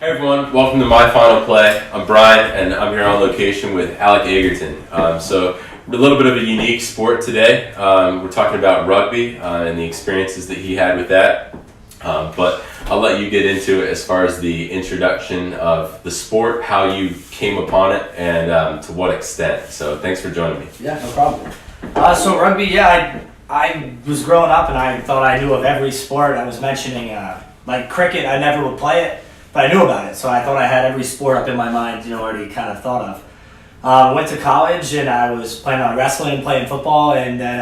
Hey everyone, welcome to My Final Play. I'm Brian and I'm here on location with Alec Eggerton. So we're a little bit of a unique sport today. We're talking about rugby and the experiences that he had with that. But I'll let you get into it as far as the introduction of the sport, how you came upon it, and to what extent. So thanks for joining me. Yeah, no problem. So rugby, I was growing up and I thought I knew of every sport. I was mentioning like cricket, I never would play it, but I knew about it. So I thought I had every sport up in my mind, already kind of thought of. Went to college and I was planning on wrestling and playing football, and then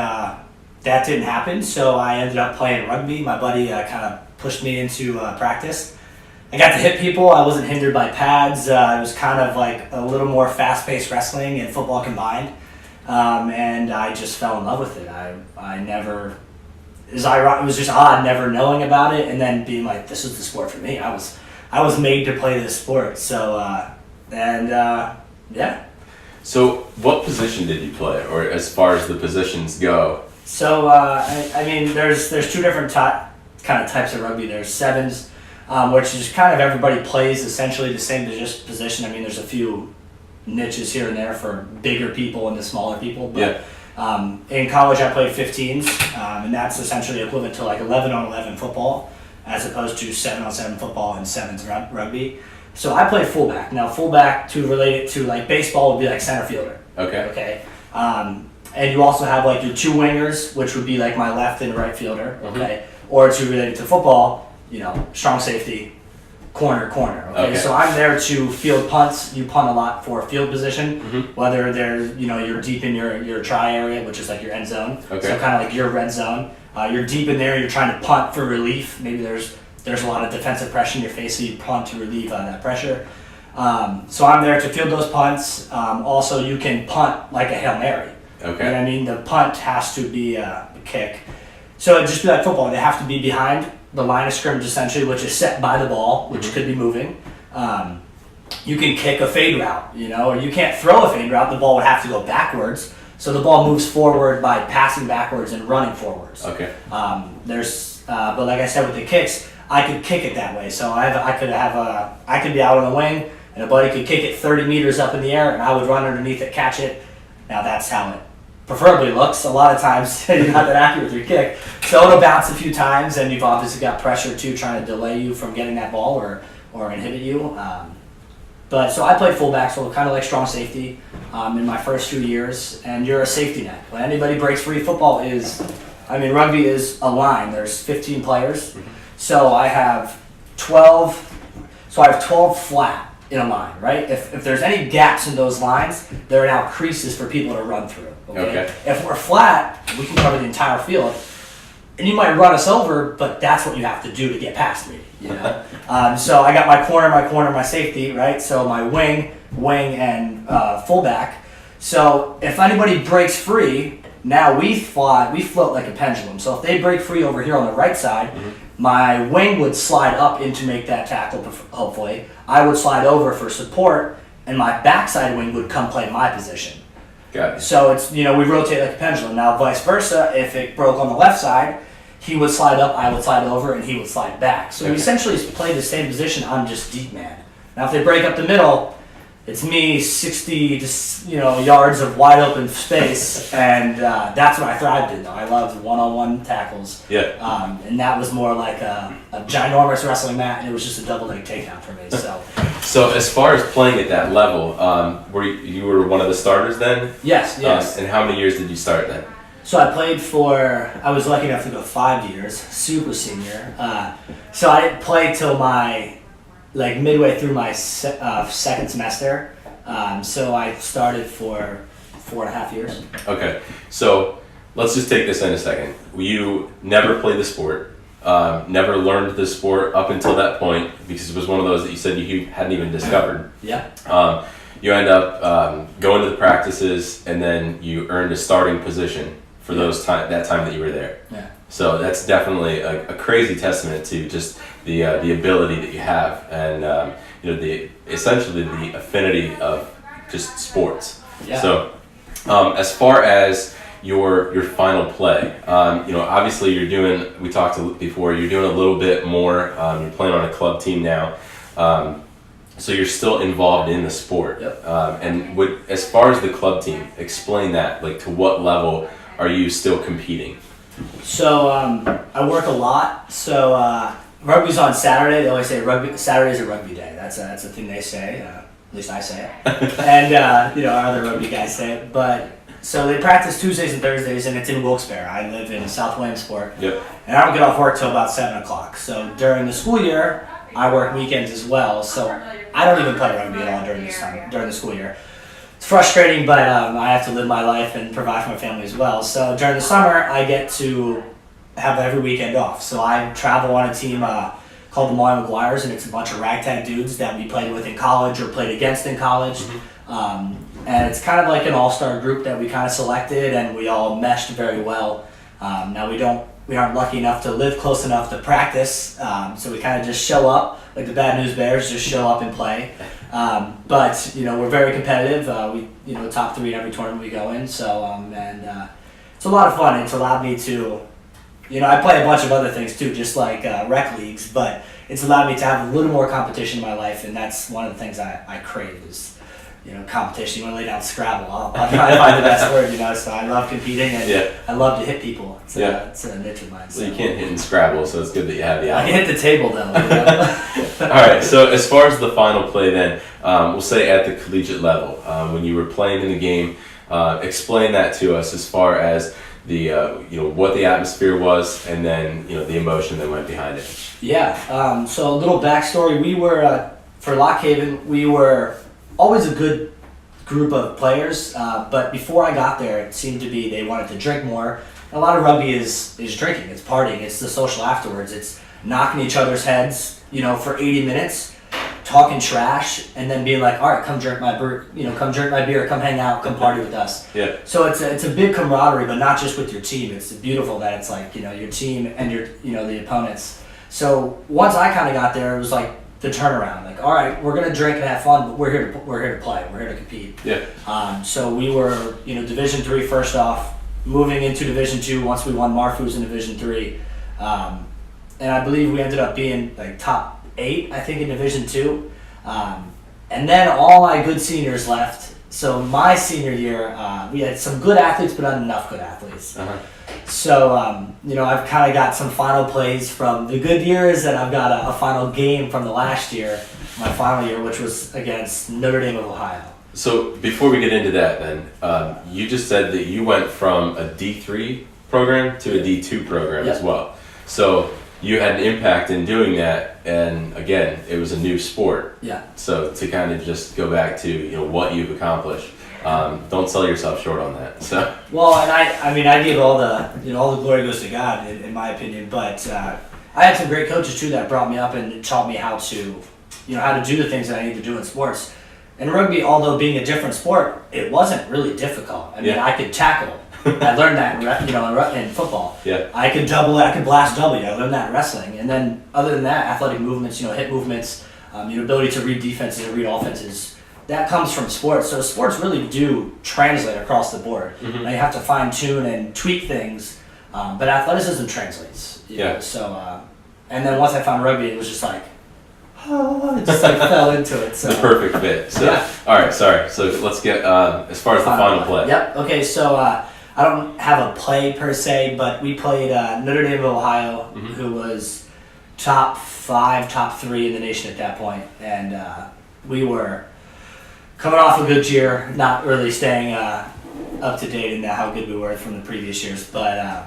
that didn't happen. So I ended up playing rugby. My buddy kind of pushed me into practice. I got to hit people. I wasn't hindered by pads. It was kind of like a little more fast-paced wrestling and football combined. And I just fell in love with it. I never, it was just odd never knowing about it and then being like, this is the sport for me. I was made to play this sport. So, yeah. So what position did you play, or as far as the positions go? So, there's two different kind of types of rugby. There's sevens, which is kind of everybody plays essentially the same position. I mean, there's a few niches here and there for bigger people and the smaller people. But in college, I played 15s, and that's essentially equivalent to like 11-on-11 football, as opposed to 7-on-7 football and sevens rugby. So I played fullback. Now, fullback, to relate it to like baseball, would be like center fielder. Okay. And you also have like your two wingers, which would be like my left and right fielder. Okay. Or to relate it to football, strong safety, corner. Okay. So I'm there to field punts. You punt a lot for field position, whether you're deep in your try area, which is like your end zone. Okay. So kind of like your red zone. You're deep in there. You're trying to punt for relief. Maybe there's a lot of defensive pressure in your face, so you punt to relieve that pressure. So I'm there to field those punts. Also, you can punt like a Hail Mary. Okay. You know what I mean? The punt has to be a kick. So it'd just be like football. They have to be behind the line of scrimmage, essentially, which is set by the ball, which could be moving. You can kick a fade route, or you can't throw a fade route. The ball would have to go backwards. So the ball moves forward by passing backwards and running forwards. Okay. But like I said, with the kicks, I could kick it that way. So I could be out on the wing, and a buddy could kick it 30 meters up in the air, and I would run underneath it, catch it. Now that's how it preferably looks. A lot of times you're not that accurate with your kick, so it'll bounce a few times, and you've obviously got pressure too, trying to delay you from getting that ball or inhibit you. But so I played fullback, so kind of like strong safety in my first few years, and you're a safety net. When anybody breaks free, rugby is a line. There's 15 players, so I have 12. So I have 12 flat in a line, right? If there's any gaps in those lines, there are now creases for people to run through. Okay. If we're flat, we can cover the entire field, and you might run us over, but that's what you have to do to get past me. So I got my corner, my safety, right? So my wing, and fullback. So if anybody breaks free, now we float like a pendulum. So if they break free over here on the right side, my wing would slide up in to make that tackle, hopefully. I would slide over for support, and my backside wing would come play my position. Got it. So it's, we rotate like a pendulum. Now vice versa, if it broke on the left side, he would slide up, I would slide over, and he would slide back. So we essentially play the same position, I'm just deep man. Now if they break up the middle, it's me 60 yards of wide open space, and that's what I thrived in. Though I loved one-on-one tackles. Yeah. And that was more like a ginormous wrestling mat, and it was just a double leg takedown for me. So as far as playing at that level, were you were one of the starters then? Yes. And how many years did you start then? So I was lucky enough to go 5 years, super senior. So I didn't play till midway through my second semester. So I started for 4.5 years. Okay, so let's just take this in a second. You never played the sport, never learned the sport up until that point, because it was one of those that you said you hadn't even discovered. Yeah. You end up going to the practices, and then you earned a starting position for that time that you were there. Yeah. So that's definitely a crazy testament to just the ability that you have, and essentially the affinity of just sports. Yeah. So as far as your final play, obviously we talked before, you're doing a little bit more. You're playing on a club team now. So you're still involved in the sport. Yep. And as far as the club team, explain that. Like, to what level are you still competing? So I work a lot. So rugby's on Saturday. They always say Saturday is a rugby day. That's a thing they say. At least I say it. And our other rugby guys say it. But so they practice Tuesdays and Thursdays, and it's in Wilkes-Barre. I live in South Williamsport. Yep. And I don't get off work till about 7 o'clock. So during the school year, I work weekends as well. So I don't even play rugby at all during the school year. It's frustrating, but I have to live my life and provide for my family as well. So during the summer, I get to have every weekend off. So I travel on a team called the Molly McGuires, and it's a bunch of ragtag dudes that we played with in college or played against in college. And it's kind of like an all-star group that we kind of selected, and we all meshed very well. Now we aren't lucky enough to live close enough to practice, so we kind of just show up, like the Bad News Bears, just show up and play. But we're very competitive. We top 3 in every tournament we go in. So and it's a lot of fun. It's allowed me to, I play a bunch of other things too, just like rec leagues. But it's allowed me to have a little more competition in my life, and that's one of the things I crave is. Competition. You want to lay down Scrabble. I'll try to find the best word, so I love competing and I love to hit people. It's a niche of mine. So. Well, you can't hit in Scrabble, so it's good that you have the outlet. I can hit the table though. All right, so as far as the final play then, we'll say at the collegiate level, when you were playing in the game, explain that to us as far as the, what the atmosphere was and then, the emotion that went behind it. Yeah, so a little backstory. We were, for Lock Haven, we were always a good group of players, but before I got there, it seemed to be they wanted to drink more. A lot of rugby is drinking, it's partying, it's the social afterwards, it's knocking each other's heads, for 80 minutes, talking trash, and then being like, all right, come drink my beer, come hang out, come party with us. Yeah. So it's a big camaraderie, but not just with your team. It's beautiful that it's like, your team and your, the opponents. So once I kind of got there, it was like, the turnaround, like, all right, we're gonna drink and have fun, but we're here to play, we're here to compete. Yeah. So we were, Division 3 first off, moving into Division 2 once we won Marfus in Division 3, and I believe we ended up being like top 8, I think, in Division 2, and then all my good seniors left. So my senior year, we had some good athletes, but not enough good athletes. So, I've kind of got some final plays from the good years, and I've got a final game from the last year, my final year, which was against Notre Dame of Ohio. So before we get into that then, you just said that you went from a D3 program to a D2 program as well. So you had an impact in doing that, and again, it was a new sport. Yeah. So to kind of just go back to, what you've accomplished. Don't sell yourself short on that. So. Well, and I give all the glory goes to God in my opinion. But I had some great coaches too that brought me up and taught me how to do the things that I need to do in sports. And rugby, although being a different sport, it wasn't really difficult. I mean, I could tackle. I learned that in football. Yeah. I could blast W. I learned that in wrestling. And then other than that, athletic movements, hip movements, ability to read defenses and read offenses. That comes from sports. So sports really do translate across the board. Mm-hmm. Now you have to fine tune and tweak things, but athleticism translates. So, and then once I found rugby, it was just like, it just like fell into it. So. The perfect fit. So, all right, sorry. So let's get as far as the final play. Yep. Okay. So I don't have a play per se, but we played Notre Dame of Ohio, who was top 5, top 3 in the nation at that point, and we were coming off a good year, not really staying up to date in how good we were from the previous years. But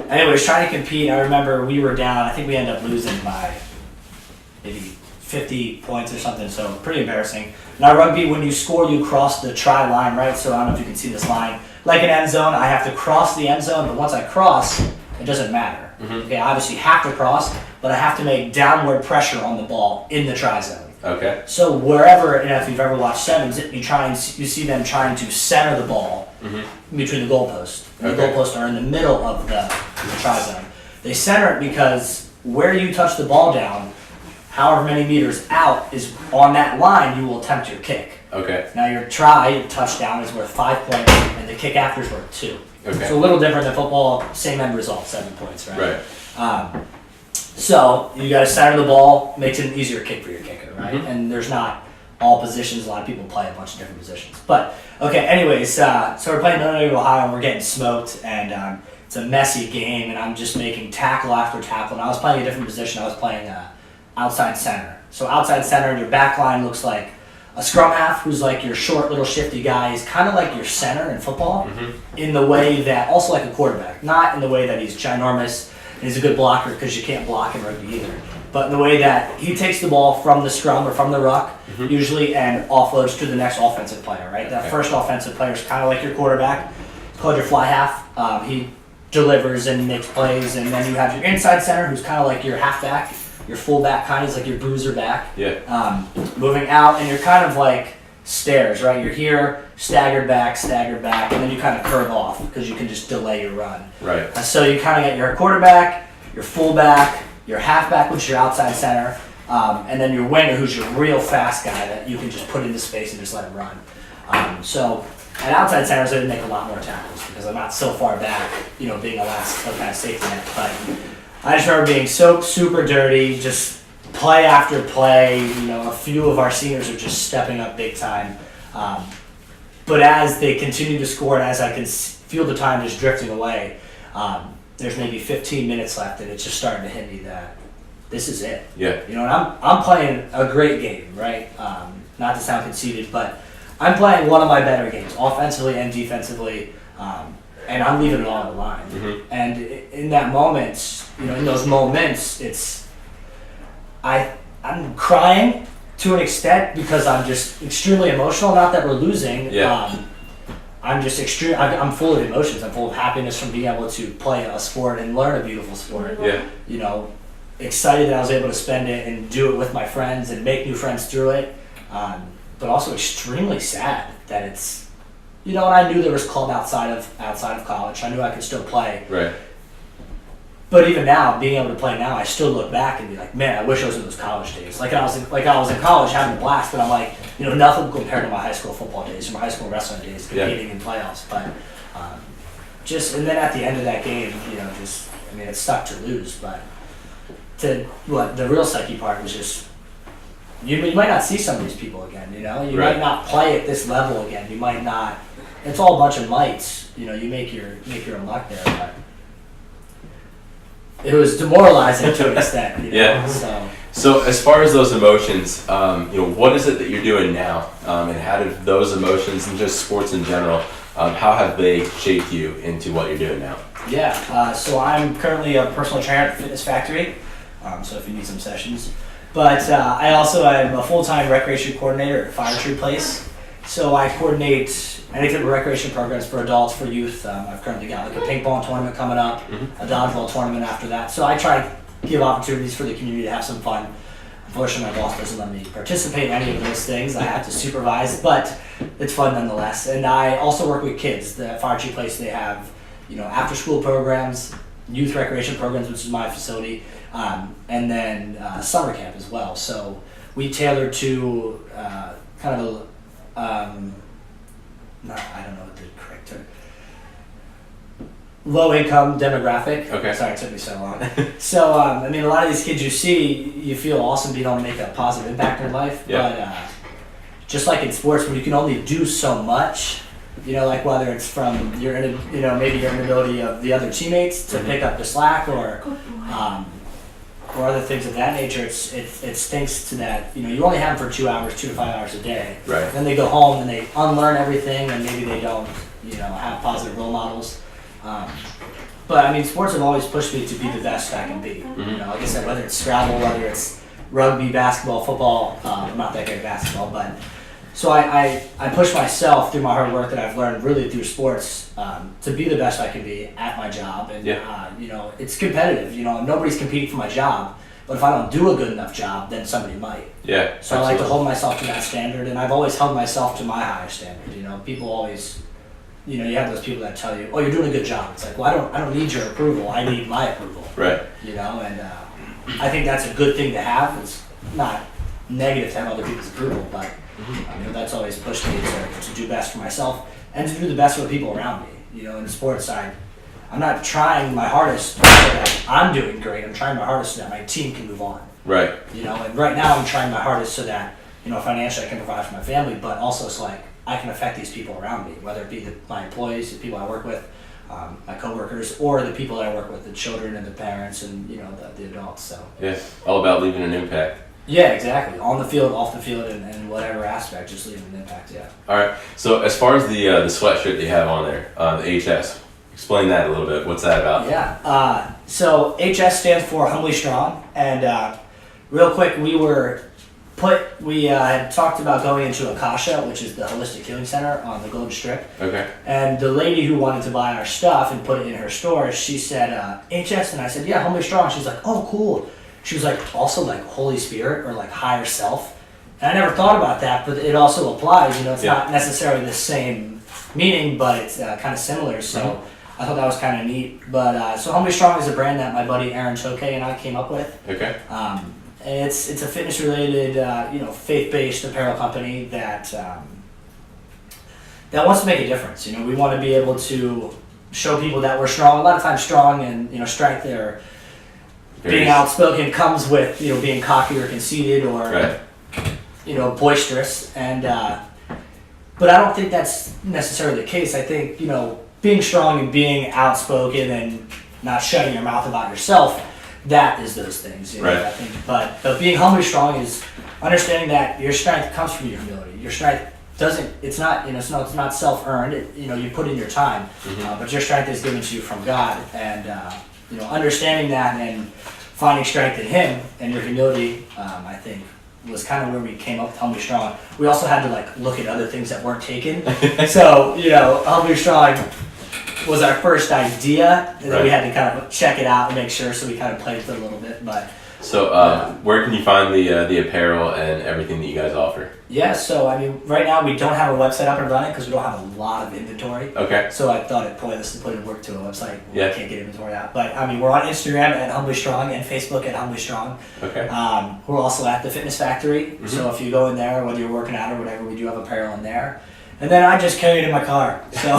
anyways, trying to compete, I remember we were down. I think we ended up losing by maybe 50 points or something, so pretty embarrassing. Now rugby, when you score, you cross the try line, right? So I don't know if you can see this line. Like an end zone, I have to cross the end zone, but once I cross, it doesn't matter. Okay, I obviously have to cross, but I have to make downward pressure on the ball in the try zone. Okay. So wherever, and if you've ever watched Sevens, you see them trying to center the ball between the goalposts. The goalposts are in the middle of the try zone. They center it because where you touch the ball down, however many meters out is on that line, you will attempt your kick. Okay. Now your touchdown is worth 5 points, and the kick after is worth 2. Okay. So a little different than football, same end result, 7 points, right? Right. So you got to center the ball, makes it an easier kick for your kicker, right? Mhm. And there's not all positions. A lot of people play a bunch of different positions. But okay, anyways, so we're playing Notre Dame, Ohio, and we're getting smoked, and it's a messy game, and I'm just making tackle after tackle. And I was playing a different position. I was playing outside center. So outside center, your back line looks like a scrum half, who's like your short, little shifty guy. He's kind of like your center in football, in the way that, also like a quarterback, not in the way that he's ginormous and he's a good blocker, because you can't block in rugby either. But in the way that he takes the ball from the scrum or from the ruck, usually, and offloads to the next offensive player, right? That first offensive player is kind of like your quarterback. It's called your fly half. He delivers and makes plays, and then you have your inside center, who's kind of like your halfback, your fullback, kind of is like your bruiser back. Yeah. Moving out, and you're kind of like stairs, right? You're here, staggered back, and then you kind of curve off because you can just delay your run. Right. So you kind of get your quarterback, your fullback, your halfback, which is your outside center, and then your winger, who's your real fast guy that you can just put into space and just let him run. So at outside centers, I didn't make a lot more tackles because I'm not so far back, being a last kind of safety net. But I just remember being so super dirty, just play after play. A few of our seniors are just stepping up big time. But as they continue to score, and as I can feel the time just drifting away, there's maybe 15 minutes left, and it's just starting to hit me that this is it. Yeah. And I'm playing a great game, right? Not to sound conceited, but I'm playing one of my better games, offensively and defensively, and I'm leaving it all on the line. And in that moment, in those moments, I'm crying to an extent because I'm just extremely emotional. Not that we're losing. Yeah. I'm just I'm full of emotions. I'm full of happiness from being able to play a sport and learn a beautiful sport. Yeah. Excited that I was able to spend it and do it with my friends and make new friends through it. But also extremely sad that it's, and I knew there was club outside of college. I knew I could still play. Right. But even now, being able to play now, I still look back and be like, man, I wish I was in those college days. Like I was in college having a blast, but I'm like, nothing compared to my high school football days or my high school wrestling days, competing in playoffs. But and then at the end of that game, it sucked to lose, but the real sucky part was just, you might not see some of these people again, you might not play at this level again. You might not. It's all a bunch of mites. You make your own luck there, but it was demoralizing to an extent. Yeah. So as far as those emotions, what is it that you're doing now, and how did those emotions and just sports in general, how have they shaped you into what you're doing now? Yeah. So I'm currently a personal trainer at Fitness Factory. So if you need some sessions. But I also am a full-time recreation coordinator at Fire Tree Place. So I coordinate any type of recreation programs for adults, for youth. I've currently got like a ping pong tournament coming up, a dodgeball tournament after that. So I try to give opportunities for the community to have some fun. Unfortunately, my boss doesn't let me participate in any of those things. I have to supervise, but it's fun nonetheless. And I also work with kids. The Fire Tree Place, they have, after-school programs, youth recreation programs, which is my facility, and then summer camp as well. So we tailor to kind of I don't know what the correct term, low income demographic. Okay. Sorry, it took me so long. So a lot of these kids you see, you feel awesome being able to make a positive impact in their life. Yeah. But just like in sports, when you can only do so much, like whether it's from maybe your inability of the other teammates to pick up the slack or other things of that nature, it stinks to that. You only have them for 2 hours, 2 to 5 hours a day. Right. Then they go home and they unlearn everything, and maybe they don't, have positive role models. But sports have always pushed me to be the best I can be. Like I said, whether it's Scrabble, whether it's rugby, basketball, football. I'm not that good at basketball, but so I push myself through my hard work that I've learned really through sports to be the best I can be at my job. And it's competitive. Nobody's competing for my job, but if I don't do a good enough job, then somebody might. Yeah. So I like to hold myself to that standard, and I've always held myself to my higher standard. People always, you have those people that tell you, "Oh, you're doing a good job." It's like, well, I don't need your approval. I need my approval. Right. And I think that's a good thing to have. It's not negative to have other people's approval, but that's always pushed me to do best for myself and to do the best for the people around me. In sports, I I'm not trying my hardest so that I'm doing great. I'm trying my hardest so that my team can move on. Right. You know, and right now I'm trying my hardest so that, you know, financially I can provide for my family, but also so like I can affect these people around me, whether it be my employees, the people I work with, my coworkers, or the people that I work with, the children and the parents and, you know, the adults. So Yeah, all about leaving an impact. yeah, exactly. On the field, off the field, and whatever aspect, just leaving an impact. Yeah. All right. So as far as the sweatshirt that you have on there, the HS, explain that a little bit. What's that about? Yeah. So HS stands for Humbly Strong, and real quick, we had talked about going into Akasha, which is the Holistic Healing Center on the Golden Strip. Okay. And the lady who wanted to buy our stuff and put it in her store, she said HS, and I said, yeah, Humbly Strong. She's like, oh, cool. She was like, also like Holy Spirit or like higher self. And I never thought about that, but it also applies. You know, it's not necessarily the same meaning, but it's kind of similar. So I thought that was kind of neat. But so Humbly Strong is a brand that my buddy Aaron Toke and I came up with. Okay. And it's a fitness-related, you know, faith-based apparel company that wants to make a difference. You know, we want to be able to show people that we're strong. A lot of times, strong and, you know, strength or being outspoken comes with, you know, being cocky or conceited or you know, boisterous. And but I don't think that's necessarily the case. I think, you know, being strong and being outspoken and not shutting your mouth about yourself, that is those things. You know, I think. But being humbly strong is understanding that your strength comes from your humility. Your strength it's not self-earned. You know, you put in your time, but your strength is given to you from God. And you know, understanding that and finding strength in Him and your humility, I think, was kind of where we came up with Humbly Strong. We also had to like look at other things that weren't taken. So, you know, Humbly Strong was our first idea, and then we had to kind of check it out and make sure. So we kind of played with it a little bit, but. So, where can you find the apparel and everything that you guys offer? Yeah, so I mean, right now we don't have a website up and running because we don't have a lot of inventory. Okay. So I thought it pointless to put in work to a website. We can't get inventory out. But I mean, we're on Instagram at Humbly Strong and Facebook at Humbly Strong. Okay. We're also at the Fitness Factory. So if you go in there, whether you're working out or whatever, we do have apparel in there. And then I just carry it in my car. So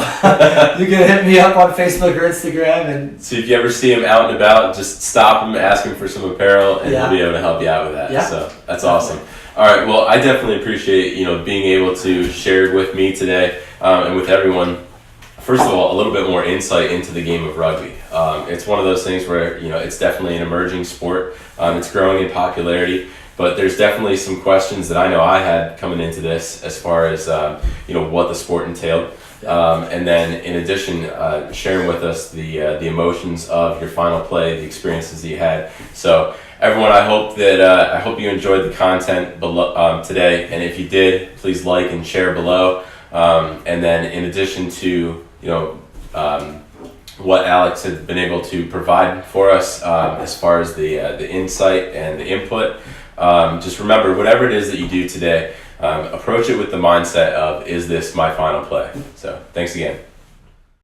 you can hit me up on Facebook or Instagram. And so if you ever see him out and about, just stop him, ask him for some apparel, and he'll be able to help you out with that. Yeah. So that's awesome. All right. Well, I definitely appreciate, you know, being able to share with me today and with everyone. First of all, a little bit more insight into the game of rugby. It's one of those things where, you know, it's definitely an emerging sport. It's growing in popularity. But there's definitely some questions that I know I had coming into this as far as, you know, what the sport entailed. And then in addition, sharing with us the emotions of your final play, the experiences that you had. So everyone, I hope you enjoyed the content below, today. And if you did, please like and share below. And then in addition to, you know, what Alex had been able to provide for us as far as the insight and the input, just remember, whatever it is that you do today, approach it with the mindset of, is this my final play? So thanks again.